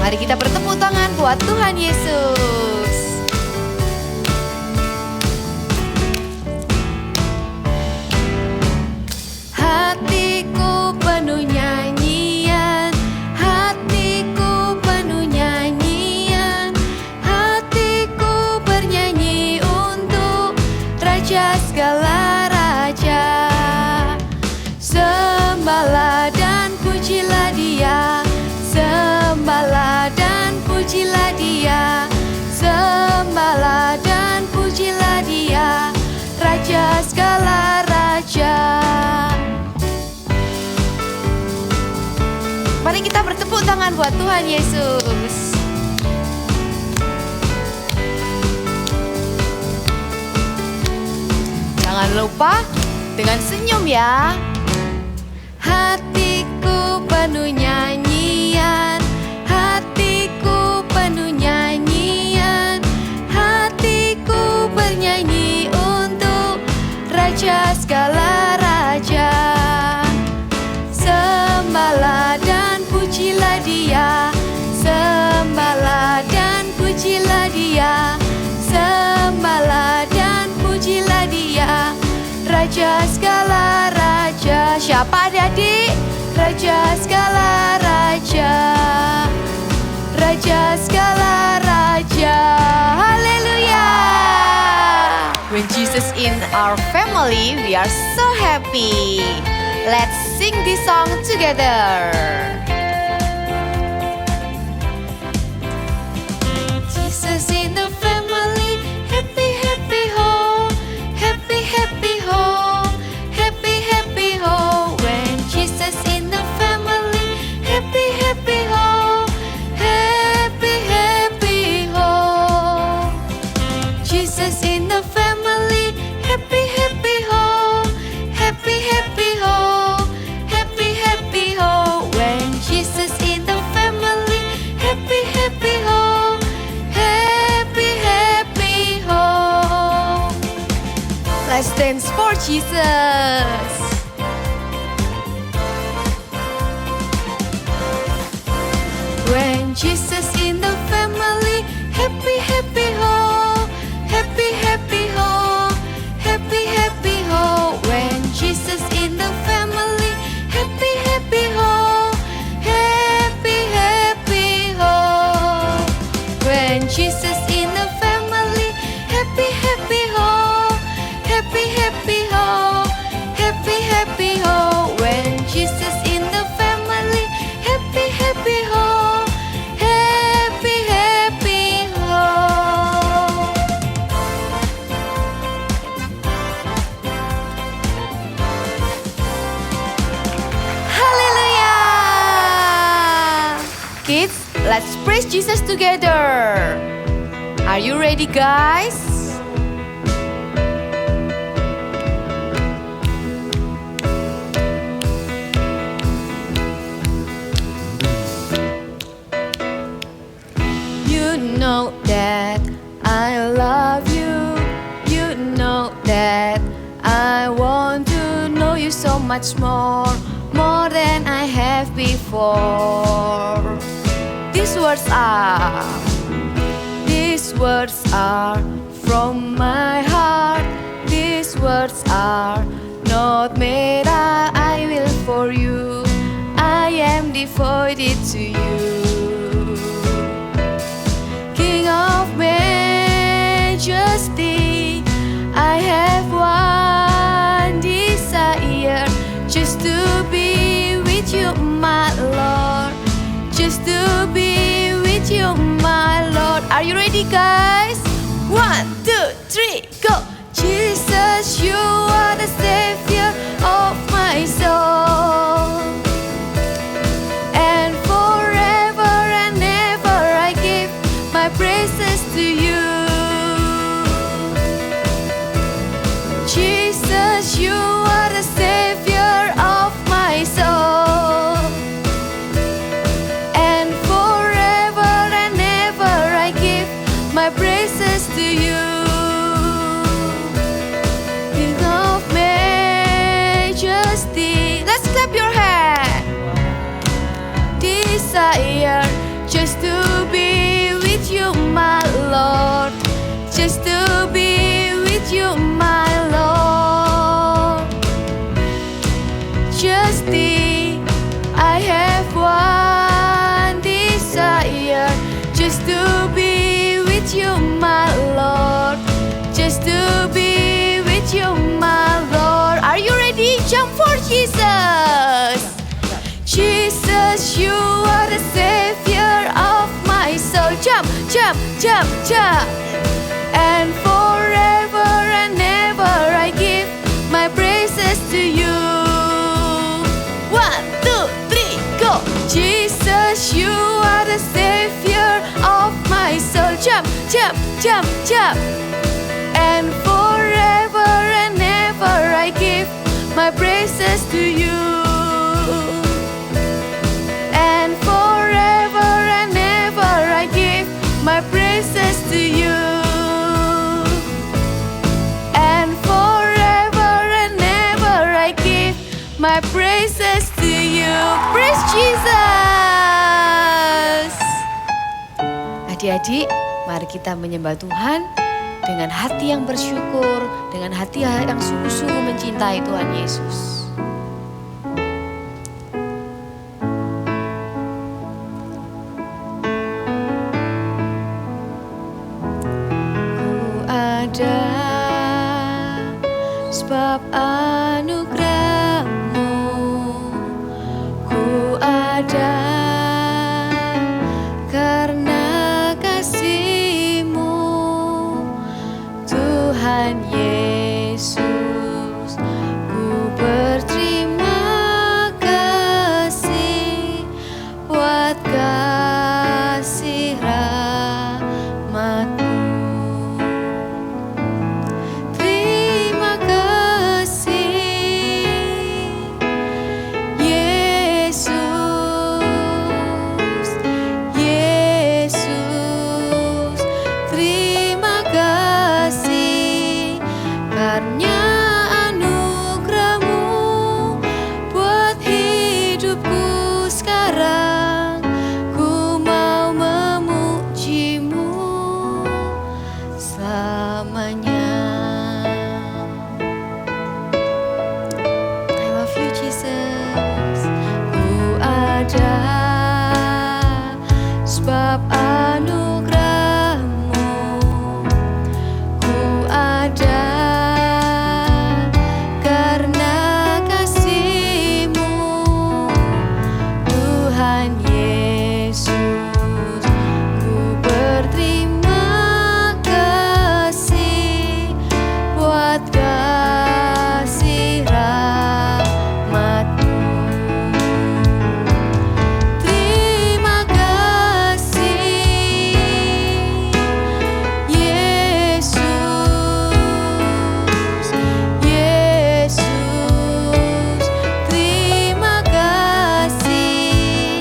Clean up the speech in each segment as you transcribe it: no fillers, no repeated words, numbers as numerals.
Mari kita bertepuk tangan buat Tuhan Yesus. Hatiku penuh nyanyian, hatiku penuh nyanyian, hatiku bernyanyi untuk Raja segala raja. Sembahlah dan pujilah Dia, sembahlah dan pujilah Dia, sembahlah dan pujilah Dia, Raja segala raja. Mari kita bertepuk tangan buat Tuhan Yesus. Jangan lupa dengan senyum ya. Hatiku penuh nyanyian, hatiku penuh nyanyian, hatiku bernyanyi untuk Raja segala raja. Sembahlah dan pujilah Dia, sembahlah dan pujilah Dia, sembahlah dan pujilah Dia, Raja segala raja. Siapa adik-adik? Raja segala raja, Raja segala raja. Haleluya. When Jesus in our family, we are so happy. Let's sing this song together. Jesus in the family, happy, happy, ho. Happy, happy, ho. Happy, happy, ho. When Jesus in the family, happy, happy, ho. Happy, happy, ho. Jesus in the family, happy, happy, ho. Happy, happy, ho. Happy, happy, ho. When Jesus in the family, happy, happy, ho. Happy, happy, ho. Let's dance for Jesus. When Jesus in the family, happy, happy, ho. Happy, happy, ho. Happy, happy, ho. When Jesus in the family, happy, happy, ho. Happy, happy, ho. When Jesus in the family, happy, happy, ho. Happy, happy, ho. Happy, happy, ho. When Jesus in the family, happy, happy, ho. Happy, happy, ho. Hallelujah. Kids, let's praise Jesus together. Are you ready, guys? You know that I love you. You know that I want to know you so much more than I have before. These words are from my heart. These words are not made up, I will for you. I am devoted to you. King of majesty, I have one desire, just to be with you, my Lord. Just to be with you, my Lord. Are you ready, guys? 1, 2, 3, go! Jesus, you are the Savior of my soul. And forever and ever I give my praises to you. Jesus, you are the Savior of my soul. And forever and ever I give my praises to you. King of majesty. Let's clap your hands. Desire just to be with you, my Lord, just to be with you, my Lord. Just I have one desire, just to be with you, my Lord, just to be with you, my Lord. Are you ready? Jump for Jesus. Jesus, you are the Savior of my soul. Jump, jump, jump, jump. And forever and ever I give my praises to you. 1, 2, 3, go. Jesus, you are the Savior of my soul. Jump, jump, jump, jump. And forever and ever I give my praises to you. And forever and ever I give my praises to you. And forever and ever I give my praises to you. Praise Jesus. Adik-adik, mari kita menyembah Tuhan dengan hati yang bersyukur, dengan hati yang sungguh-sungguh mencintai Tuhan Yesus. Ku ada sebab anugerah-Mu, ku ada karena kasih-Mu, Tuhan Yesus. Ku berterima kasih buat kasih rahmat-Mu. Terima kasih Yesus, Yesus. Terima kasih karena anugerah-Mu buat hidupku sekarang. Ku mau memuji-Mu selamanya. I love you, Jesus. Ku ada sebab anugerah-Mu, ku ada karena kasih-Mu, Tuhan Yesus. Ku berterima kasih buat kasih rahmat-Mu. Terima kasih Yesus, Yesus. Terima kasih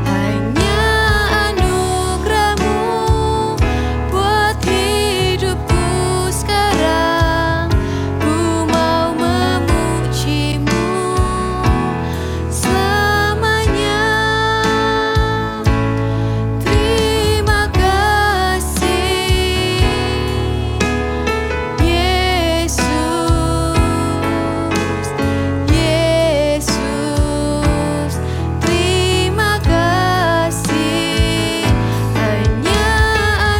hanya anugerah-Mu buat hidupku sekarang. Ku mau memuji-Mu selamanya. Terima kasih Yesus, Yesus. Terima kasih hanya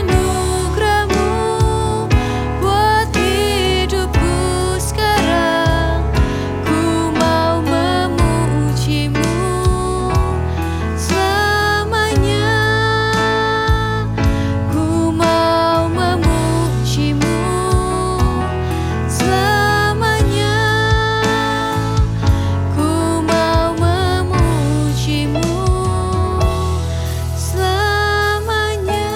anugerah-Mu buat hidupku sekarang. Ku mau memuji-Mu selamanya. Ku mau memuji-Mu selamanya. Ku mau memuji-Mu selamanya.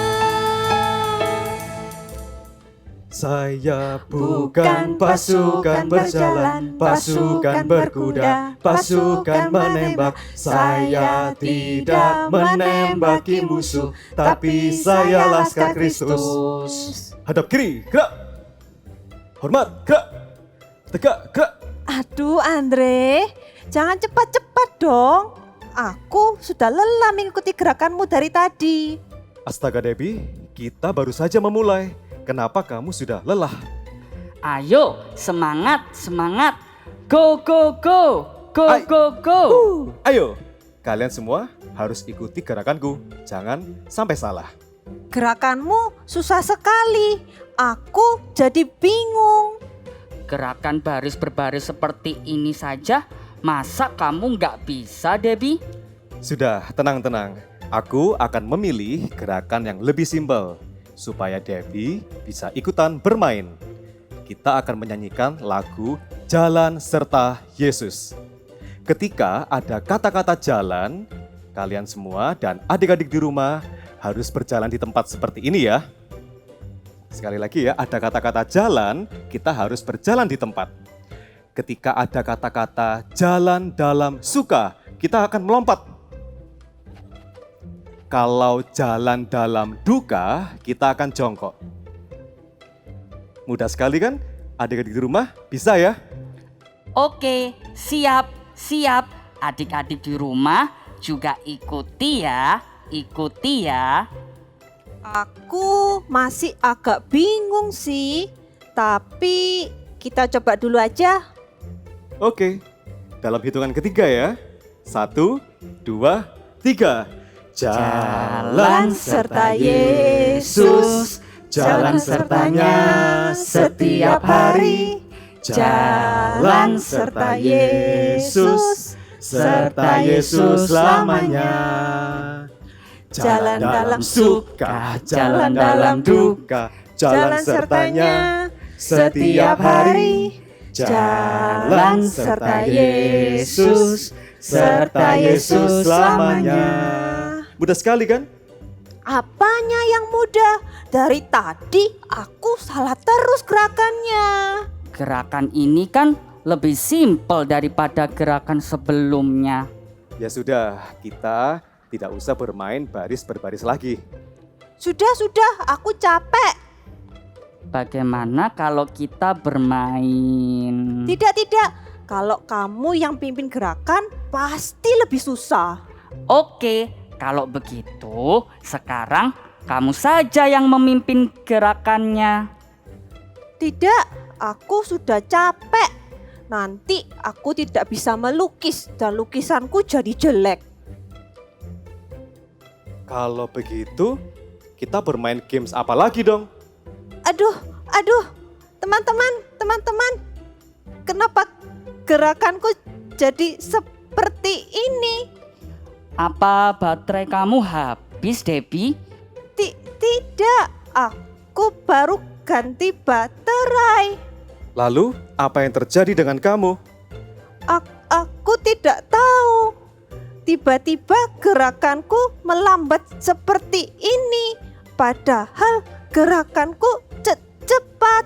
Saya bukan pasukan berjalan, pasukan berkuda, pasukan menembak. Saya tidak menembaki musuh, tapi saya laskar Kristus. Hadap kiri, gerak. Hormat, gerak. Tegak, gerak. Aduh Andre, jangan cepat-cepat dong. Aku sudah lelah mengikuti gerakanmu dari tadi. Astaga Debbie, kita baru saja memulai. Kenapa kamu sudah lelah? Ayo, semangat, semangat. Go, go, go. Go, go, go. Ayo, kalian semua harus ikuti gerakanku. Jangan sampai salah. Gerakanmu susah sekali. Aku jadi bingung. Gerakan baris berbaris seperti ini saja, masa kamu nggak bisa, Debbie? Sudah, tenang-tenang. Aku akan memilih gerakan yang lebih simpel supaya Debbie bisa ikutan bermain. Kita akan menyanyikan lagu Jalan Serta Yesus. Ketika ada kata-kata jalan, kalian semua dan adik-adik di rumah harus berjalan di tempat seperti ini ya. Sekali lagi ya, ada kata-kata jalan, kita harus berjalan di tempat. Ketika ada kata-kata jalan dalam suka, kita akan melompat. Kalau jalan dalam duka, kita akan jongkok. Mudah sekali kan? Adik-adik di rumah bisa ya? Oke, siap, siap. Adik-adik di rumah juga ikuti ya, ikuti ya. Aku masih agak bingung sih. Tapi kita coba dulu aja. Oke, dalam hitungan ketiga ya. 1, 2, 3. Jalan serta Yesus, jalan sertanya setiap hari. Jalan serta Yesus, serta Yesus selamanya. Jalan dalam suka, jalan dalam duka, jalan sertanya setiap hari. Jalan serta Yesus, serta Yesus selamanya. Mudah sekali kan? Apanya yang mudah? Dari tadi aku salah terus gerakannya. Gerakan ini kan lebih simpel daripada gerakan sebelumnya. Ya sudah, kita tidak usah bermain baris berbaris lagi. Sudah, aku capek. Bagaimana kalau kita bermain? Tidak. Kalau kamu yang pimpin gerakan, pasti lebih susah. Oke, kalau begitu sekarang kamu saja yang memimpin gerakannya. Tidak, aku sudah capek. Nanti aku tidak bisa melukis dan lukisanku jadi jelek. Kalau begitu, kita bermain games apa lagi dong? Aduh, teman-teman. Kenapa gerakanku jadi seperti ini? Apa baterai kamu habis, Debbie? Tidak, aku baru ganti baterai. Lalu, apa yang terjadi dengan kamu? Aku tidak tahu. Tiba-tiba gerakanku melambat seperti ini. Padahal gerakanku cepat.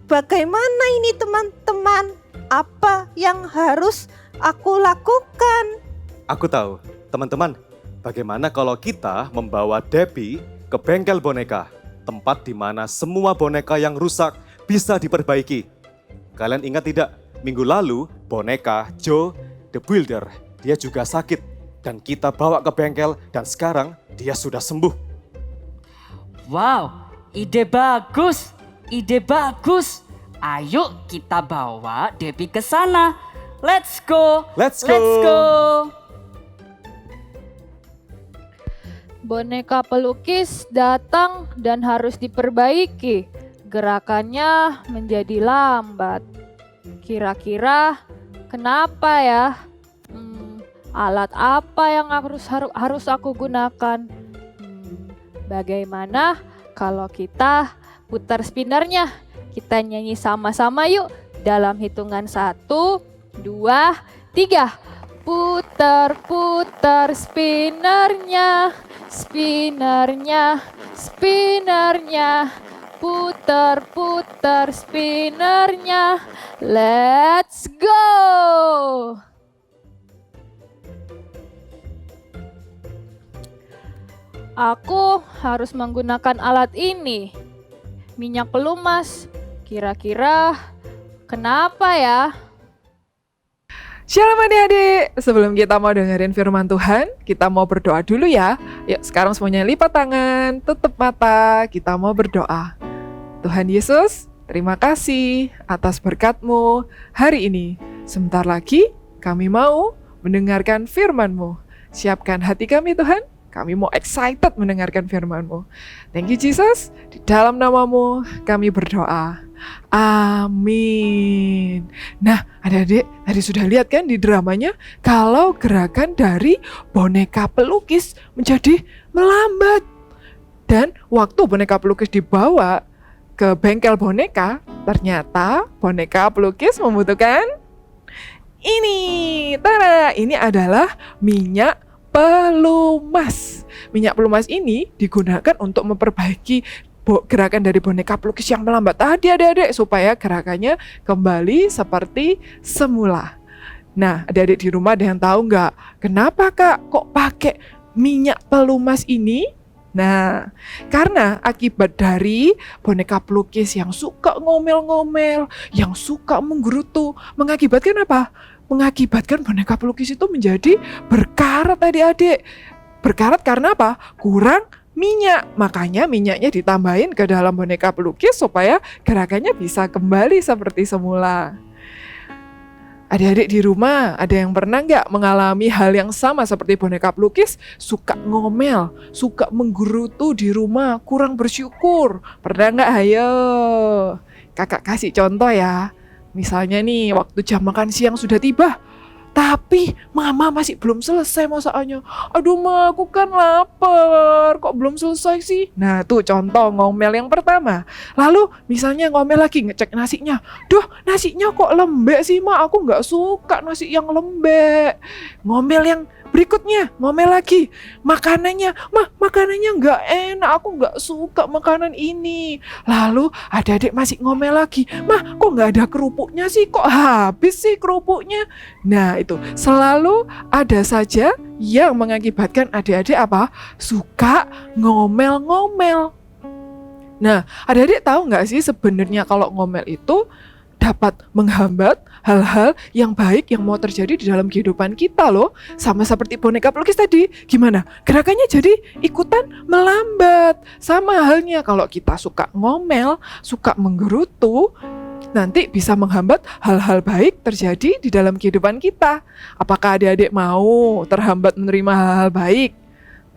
Bagaimana ini teman-teman? Apa yang harus aku lakukan? Aku tahu, teman-teman. Bagaimana kalau kita membawa Debbie ke bengkel boneka? Tempat di mana semua boneka yang rusak bisa diperbaiki. Kalian ingat tidak? Minggu lalu boneka Joe the Builder, dia juga sakit. Dan kita bawa ke bengkel dan sekarang dia sudah sembuh. Wow, ide bagus. Ayo kita bawa Debbie ke sana. Let's go. Boneka pelukis datang dan harus diperbaiki. Gerakannya menjadi lambat. Kira-kira kenapa ya? Alat apa yang harus aku gunakan? Bagaimana kalau kita putar spinnernya? Kita nyanyi sama-sama yuk. Dalam hitungan 1, 2, 3. Putar spinnernya. Putar spinnernya. Let's go! Aku harus menggunakan alat ini. Minyak pelumas. Kira-kira kenapa ya? Shalom adik-adik, sebelum kita mau dengerin firman Tuhan, kita mau berdoa dulu ya. Yuk sekarang semuanya lipat tangan, tutup mata, kita mau berdoa. Tuhan Yesus, terima kasih atas berkat-Mu hari ini. Sebentar lagi kami mau mendengarkan firman-Mu. Siapkan hati kami Tuhan, kami mau excited mendengarkan firman-Mu. Thank you Jesus, di dalam nama-Mu kami berdoa. Amin. Nah, adik-adik tadi sudah lihat kan di dramanya kalau gerakan dari boneka pelukis menjadi melambat. Dan waktu boneka pelukis dibawa ke bengkel boneka, ternyata boneka pelukis membutuhkan ini. Tada, ini adalah minyak pelumas. Minyak pelumas ini digunakan untuk memperbaiki gerakan dari boneka pelukis yang melambat tadi adik-adik supaya gerakannya kembali seperti semula. Nah, adik-adik di rumah ada yang tahu nggak? Kenapa Kak kok pakai minyak pelumas ini? Nah, karena akibat dari boneka pelukis yang suka ngomel-ngomel, yang suka menggerutu, mengakibatkan apa? Mengakibatkan boneka pelukis itu menjadi berkarat adik-adik. Berkarat karena apa? Kurang minyak, makanya minyaknya ditambahin ke dalam boneka pelukis supaya gerakannya bisa kembali seperti semula. Adik-adik di rumah, ada yang pernah nggak mengalami hal yang sama seperti boneka pelukis? Suka ngomel, suka menggerutu di rumah, kurang bersyukur. Pernah nggak? Ayo, kakak kasih contoh ya. Misalnya nih, waktu jam makan siang sudah tiba, tapi mama masih belum selesai masakannya. Aduh ma, aku kan lapar, kok belum selesai sih? Nah tuh contoh ngomel yang pertama. Lalu misalnya ngomel lagi, ngecek nasinya. Duh, nasinya kok lembek sih ma, aku gak suka nasi yang lembek. Ngomel yang berikutnya, ngomel lagi. Makanannya, ma makanannya gak enak, aku gak suka makanan ini. Lalu adik-adik masih ngomel lagi. Ma, kok gak ada kerupuknya sih, kok habis sih kerupuknya? Nah itu selalu ada saja yang mengakibatkan adik-adik apa? Suka ngomel-ngomel. Nah, adik-adik tahu nggak sih sebenarnya kalau ngomel itu dapat menghambat hal-hal yang baik yang mau terjadi di dalam kehidupan kita loh. Sama seperti boneka pelukis tadi, gimana? Gerakannya jadi ikutan melambat. Sama halnya kalau kita suka ngomel, suka menggerutu, nanti bisa menghambat hal-hal baik terjadi di dalam kehidupan kita. Apakah adik-adik mau terhambat menerima hal-hal baik?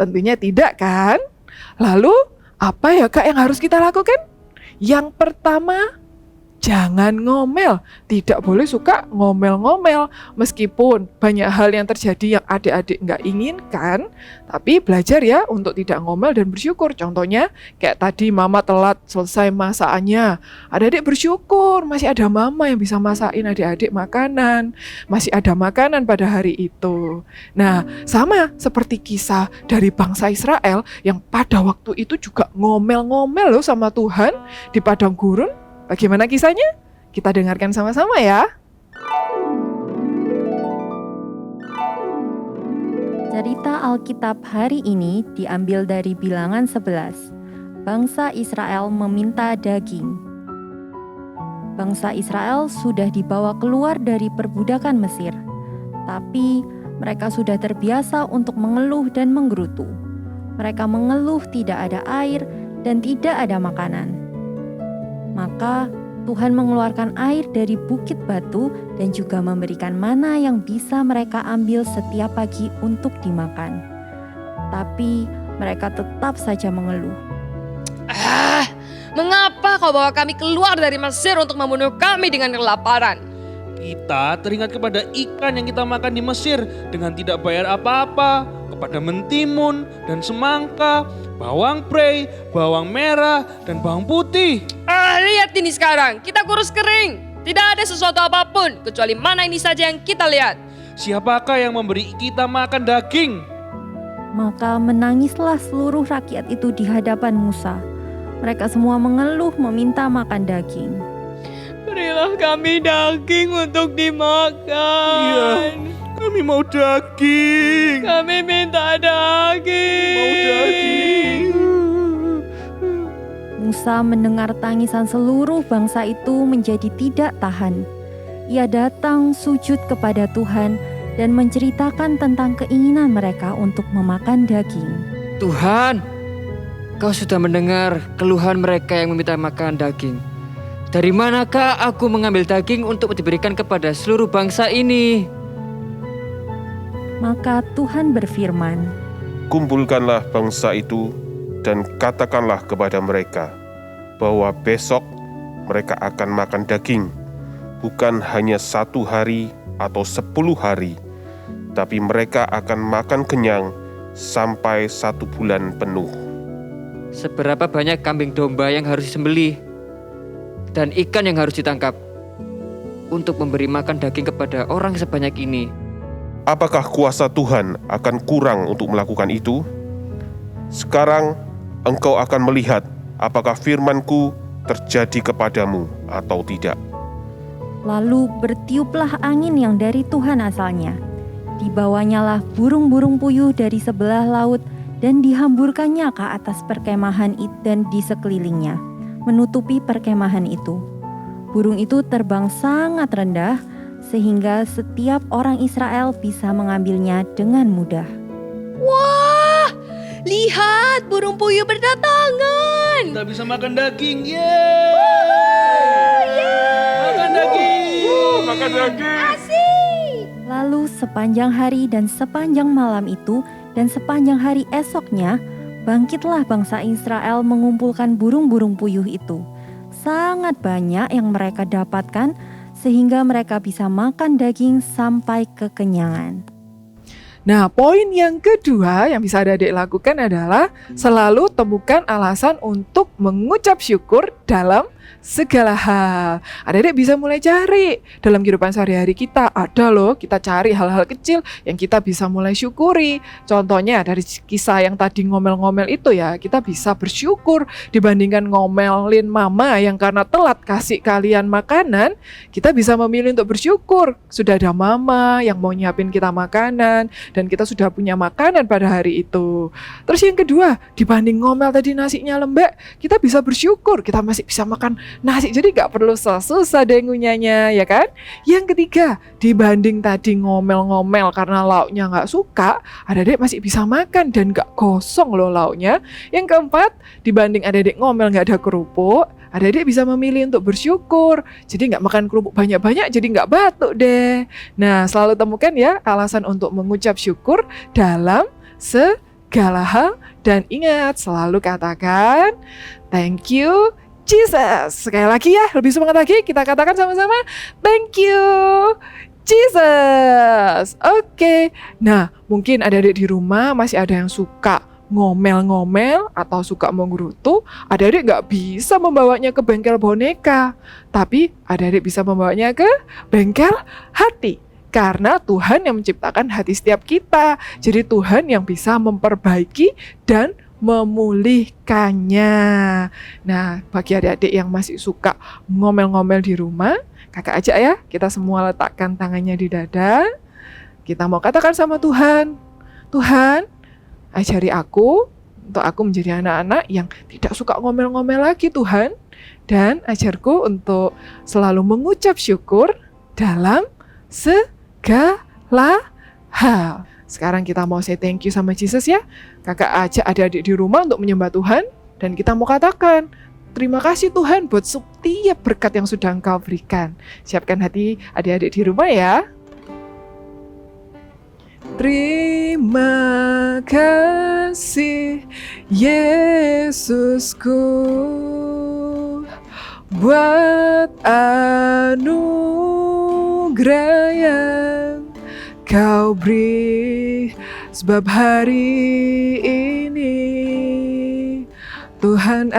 Tentunya tidak kan? Lalu apa ya Kak yang harus kita lakukan? Yang pertama, jangan ngomel, tidak boleh suka ngomel-ngomel. Meskipun banyak hal yang terjadi yang adik-adik nggak inginkan, tapi belajar ya untuk tidak ngomel dan bersyukur. Contohnya kayak tadi mama telat selesai masakannya, adik-adik bersyukur masih ada mama yang bisa masakin adik-adik makanan, masih ada makanan pada hari itu. Nah sama seperti kisah dari bangsa Israel yang pada waktu itu juga ngomel-ngomel loh sama Tuhan di padang gurun. Bagaimana kisahnya? Kita dengarkan sama-sama ya. Cerita Alkitab hari ini diambil dari Bilangan 11. Bangsa Israel meminta daging. Bangsa Israel sudah dibawa keluar dari perbudakan Mesir, tapi mereka sudah terbiasa untuk mengeluh dan menggerutu. Mereka mengeluh tidak ada air dan tidak ada makanan. Maka Tuhan mengeluarkan air dari bukit batu dan juga memberikan mana yang bisa mereka ambil setiap pagi untuk dimakan. Tapi mereka tetap saja mengeluh. Mengapa kau bawa kami keluar dari Mesir untuk membunuh kami dengan kelaparan? Kita teringat kepada ikan yang kita makan di Mesir dengan tidak bayar apa-apa, kepada mentimun dan semangka, bawang prei, bawang merah, dan bawang putih. Lihat ini sekarang, kita kurus kering. Tidak ada sesuatu apapun, kecuali mana ini saja yang kita lihat. Siapakah yang memberi kita makan daging? Maka menangislah seluruh rakyat itu di hadapan Musa. Mereka semua mengeluh meminta makan daging. Berilah kami daging untuk dimakan. Iya, kami mau daging. Kami minta daging. Mau daging. Musa mendengar tangisan seluruh bangsa itu menjadi tidak tahan. ia datang sujud kepada Tuhan dan menceritakan tentang keinginan mereka untuk memakan daging. Tuhan, Kau sudah mendengar keluhan mereka yang meminta makan daging. Dari manakah aku mengambil daging untuk diberikan kepada seluruh bangsa ini? Maka Tuhan berfirman, Kumpulkanlah bangsa itu dan katakanlah kepada mereka bahwa besok mereka akan makan daging, bukan hanya 1 hari atau 10 hari, tapi mereka akan makan kenyang sampai 1 bulan penuh. Seberapa banyak kambing domba yang harus disembelih dan ikan yang harus ditangkap untuk memberi makan daging kepada orang sebanyak ini? Apakah kuasa Tuhan akan kurang untuk melakukan itu? Sekarang engkau akan melihat apakah firman-Ku terjadi kepadamu atau tidak. lalu bertiuplah angin yang dari Tuhan asalnya. Dibawanyalah burung-burung puyuh dari sebelah laut dan dihamburkannya ke atas perkemahan dan di sekelilingnya, menutupi perkemahan itu. Burung itu terbang sangat rendah, sehingga setiap orang Israel bisa mengambilnya dengan mudah. Wah, lihat burung puyuh berdatangan. Kita bisa makan daging, yeay! Makan daging! Makan daging! Asik! Lalu sepanjang hari dan sepanjang malam itu dan sepanjang hari esoknya, bangkitlah bangsa Israel mengumpulkan burung-burung puyuh itu. Sangat banyak yang mereka dapatkan, sehingga mereka bisa makan daging sampai kekenyangan. Nah, poin yang kedua yang bisa adik-adik lakukan adalah selalu temukan alasan untuk mengucap syukur dalam segala hal. Adik-adik bisa mulai cari dalam kehidupan sehari-hari kita. Ada loh, kita cari hal-hal kecil yang kita bisa mulai syukuri. Contohnya dari kisah yang tadi ngomel-ngomel itu ya, kita bisa bersyukur dibandingkan ngomelin mama yang karena telat kasih kalian makanan. Kita bisa memilih untuk bersyukur. Sudah ada mama yang mau nyiapin kita makanan dan kita sudah punya makanan pada hari itu. Terus yang kedua, dibanding ngomel tadi nasinya lembek, kita bisa bersyukur kita masih bisa makan nasi, jadi gak perlu susah deh ngunyahnya, ya kan? Yang ketiga, dibanding tadi ngomel-ngomel karena lauknya gak suka, adik-adik masih bisa makan dan gak gosong loh lauknya. Yang keempat, dibanding adik-adik ngomel gak ada kerupuk, adik-adik bisa memilih untuk bersyukur, jadi gak makan kerupuk banyak-banyak, jadi gak batuk deh. Nah, selalu temukan ya alasan untuk mengucap syukur dalam segala hal, dan ingat selalu katakan thank you Jesus. Sekali lagi ya, lebih semangat lagi, kita katakan sama-sama thank you Jesus. Oke. Nah, mungkin adik-adik di rumah masih ada yang suka ngomel-ngomel atau suka menggerutu. Adik-adik gak bisa membawanya ke bengkel boneka, tapi adik-adik bisa membawanya ke bengkel hati. Karena Tuhan yang menciptakan hati setiap kita. Jadi Tuhan yang bisa memperbaiki dan memulihkannya. Nah, bagi adik-adik yang masih suka ngomel-ngomel di rumah, kakak ajak ya, kita semua letakkan tangannya di dada. Kita mau katakan sama Tuhan, Tuhan, ajari aku untuk aku menjadi anak-anak yang tidak suka ngomel-ngomel lagi Tuhan. Dan ajarku untuk selalu mengucap syukur dalam segala hal. Sekarang kita mau say thank you sama Jesus ya. Kakak ajak adik-adik di rumah untuk menyembah Tuhan. Dan kita mau katakan, terima kasih Tuhan buat setiap berkat yang sudah Engkau berikan. Siapkan hati adik-adik di rumah ya. Terima kasih Yesusku buat anugerah yang Kau beri, sebab hari ini Tuhan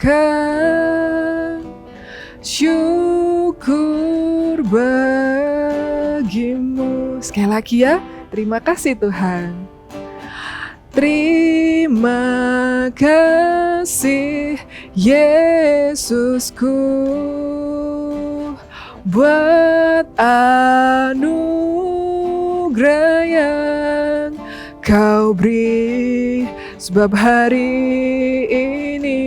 adakan syukur bagimu. Sekali lagi ya, terima kasih Tuhan. Terima kasih Yesusku buat anugerah yang Kau beri, sebab hari ini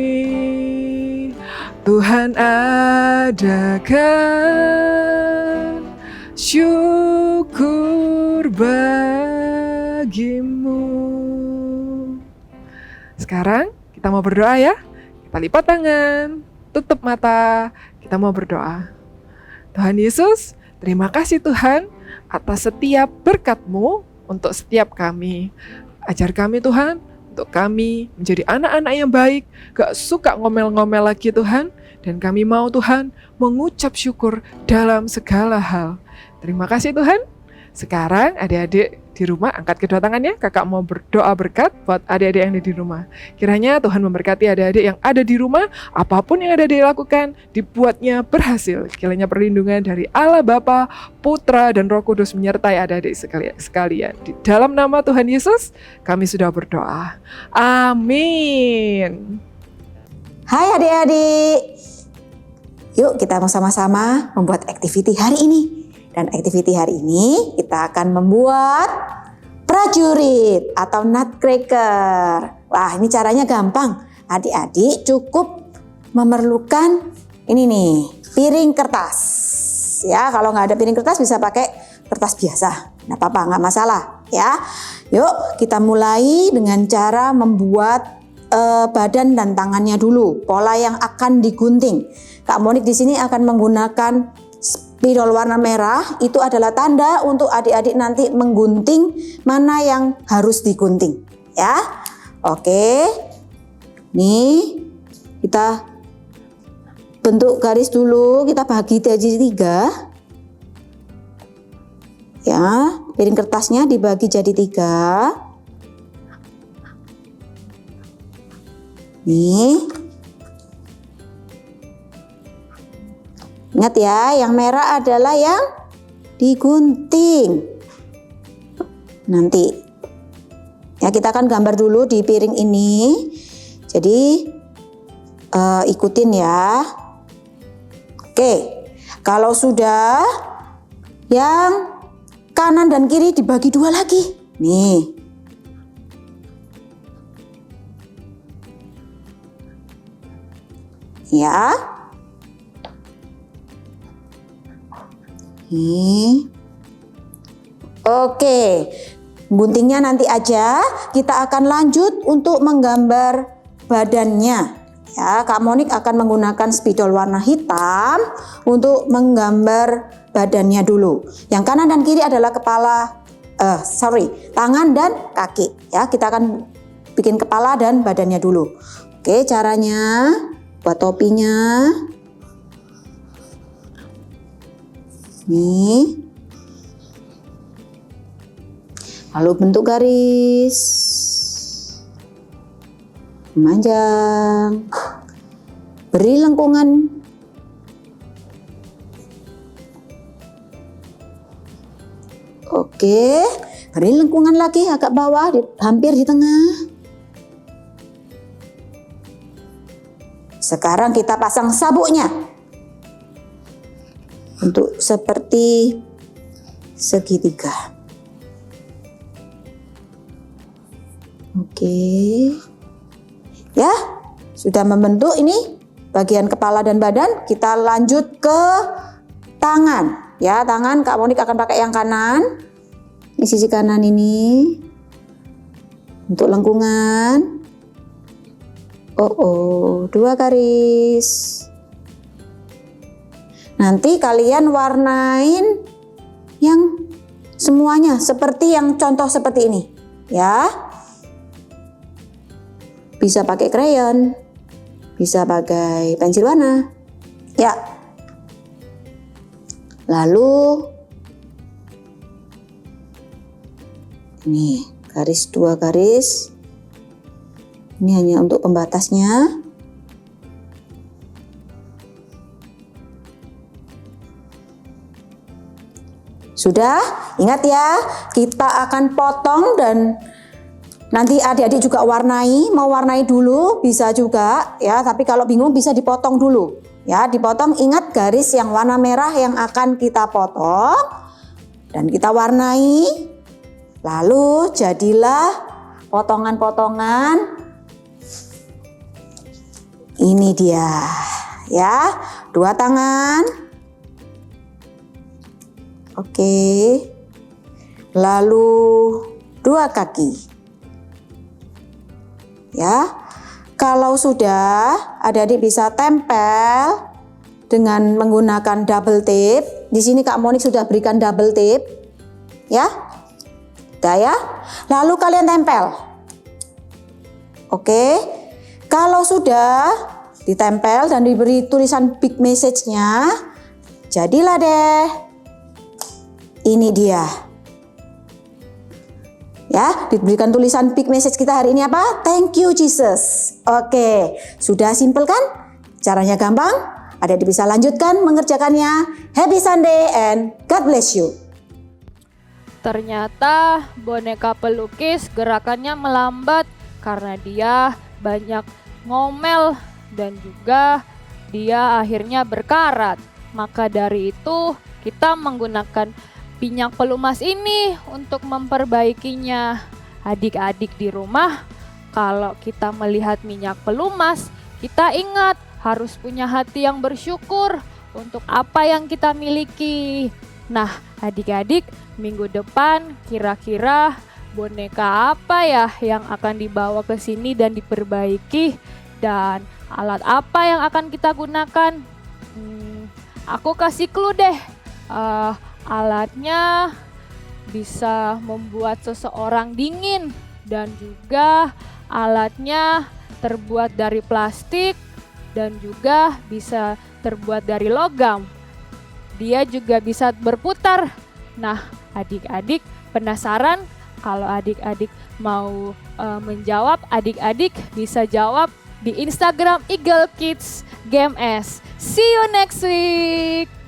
Tuhan adakan syukur bagimu. Sekarang kita mau berdoa ya. Kita lipat tangan, tutup mata, kita mau berdoa. Tuhan Yesus, terima kasih Tuhan atas setiap berkat-Mu untuk setiap kami. Ajar kami Tuhan, untuk kami menjadi anak-anak yang baik, gak suka ngomel-ngomel lagi Tuhan. Dan kami mau Tuhan mengucap syukur dalam segala hal. Terima kasih Tuhan. Sekarang adik-adik di rumah angkat kedua tangannya. Kakak mau berdoa berkat buat adik-adik yang ada di rumah. Kiranya Tuhan memberkati adik-adik yang ada di rumah. Apapun yang adik-adik lakukan, dibuatnya berhasil. Kiranya perlindungan dari Allah Bapa, Putra, dan Roh Kudus menyertai adik-adik sekalian. Di dalam nama Tuhan Yesus, kami sudah berdoa. Amin. Hai adik-adik. Yuk kita sama-sama membuat aktiviti hari ini. Dan aktiviti hari ini kita akan membuat prajurit atau nutcracker. Wah, ini caranya gampang. Adik-adik cukup memerlukan ini nih, piring kertas. Ya, kalau nggak ada piring kertas bisa pakai kertas biasa. Nggak apa-apa, nggak masalah ya. Yuk kita mulai dengan cara membuat badan dan tangannya dulu. Pola yang akan digunting. Kak Monik di sini akan menggunakan spidol warna merah. Itu adalah tanda untuk adik-adik nanti menggunting mana yang harus digunting. Ya, oke. Nih, kita bentuk garis dulu. Kita bagi jadi 3. Ya, piring kertasnya dibagi jadi 3. Nih. Ingat ya, yang merah adalah yang digunting. Nanti. Ya, kita akan gambar dulu di piring ini. Jadi ikutin ya. Oke. Kalau sudah, yang kanan dan kiri dibagi 2 lagi. Nih. Ya. Oke. Guntingnya nanti aja. Kita akan lanjut untuk menggambar badannya. Ya, Kak Monik akan menggunakan spidol warna hitam untuk menggambar badannya dulu. Yang kanan dan kiri adalah tangan dan kaki. Ya, kita akan bikin kepala dan badannya dulu. Oke, caranya buat topinya. Nih. Lalu bentuk garis. Memanjang. Beri lengkungan. Oke, beri lengkungan lagi agak bawah, hampir di tengah. Sekarang kita pasang sabuknya. Untuk seperti segitiga. Oke. Ya, sudah membentuk ini bagian kepala dan badan. Kita lanjut ke tangan. Ya, tangan Kak Monik akan pakai yang kanan. Di sisi kanan ini. Untuk lengkungan. 2 garis. Nanti kalian warnain yang semuanya seperti yang contoh seperti ini, ya. Bisa pakai krayon, bisa pakai pensil warna, ya. Lalu ini garis 2 garis. Ini hanya untuk pembatasnya. Sudah? Ingat ya, kita akan potong dan nanti adik-adik juga warnai. Mau warnai dulu bisa juga ya, tapi kalau bingung bisa dipotong dulu. Ya, dipotong, ingat garis yang warna merah yang akan kita potong dan kita warnai. Lalu jadilah potongan-potongan. Ini dia Ya, 2 tangan. Oke. Lalu 2 kaki. Ya. Kalau sudah, adik-adik bisa tempel dengan menggunakan double tape. Di sini Kak Monik sudah berikan double tape. Ya. Udah ya. Lalu kalian tempel. Oke. Kalau sudah ditempel dan diberi tulisan big message-nya, jadilah deh. Ini dia. Ya, diberikan tulisan big message kita hari ini apa? Thank you Jesus. Oke, sudah simpel kan? Caranya gampang. Adik bisa lanjutkan mengerjakannya. Happy Sunday and God bless you. Ternyata boneka pelukis gerakannya melambat karena dia banyak ngomel dan juga dia akhirnya berkarat. Maka dari itu kita menggunakan minyak pelumas ini untuk memperbaikinya. Adik-adik di rumah, kalau kita melihat minyak pelumas, kita ingat harus punya hati yang bersyukur untuk apa yang kita miliki. Nah, adik-adik, minggu depan kira-kira boneka apa ya yang akan dibawa ke sini dan diperbaiki, dan alat apa yang akan kita gunakan? Aku kasih clue deh. Alatnya bisa membuat seseorang dingin, dan juga alatnya terbuat dari plastik dan juga bisa terbuat dari logam. Dia juga bisa berputar. Nah, adik-adik penasaran? Kalau adik-adik mau menjawab, adik-adik bisa jawab di Instagram Eagle Kids Game S. See you next week.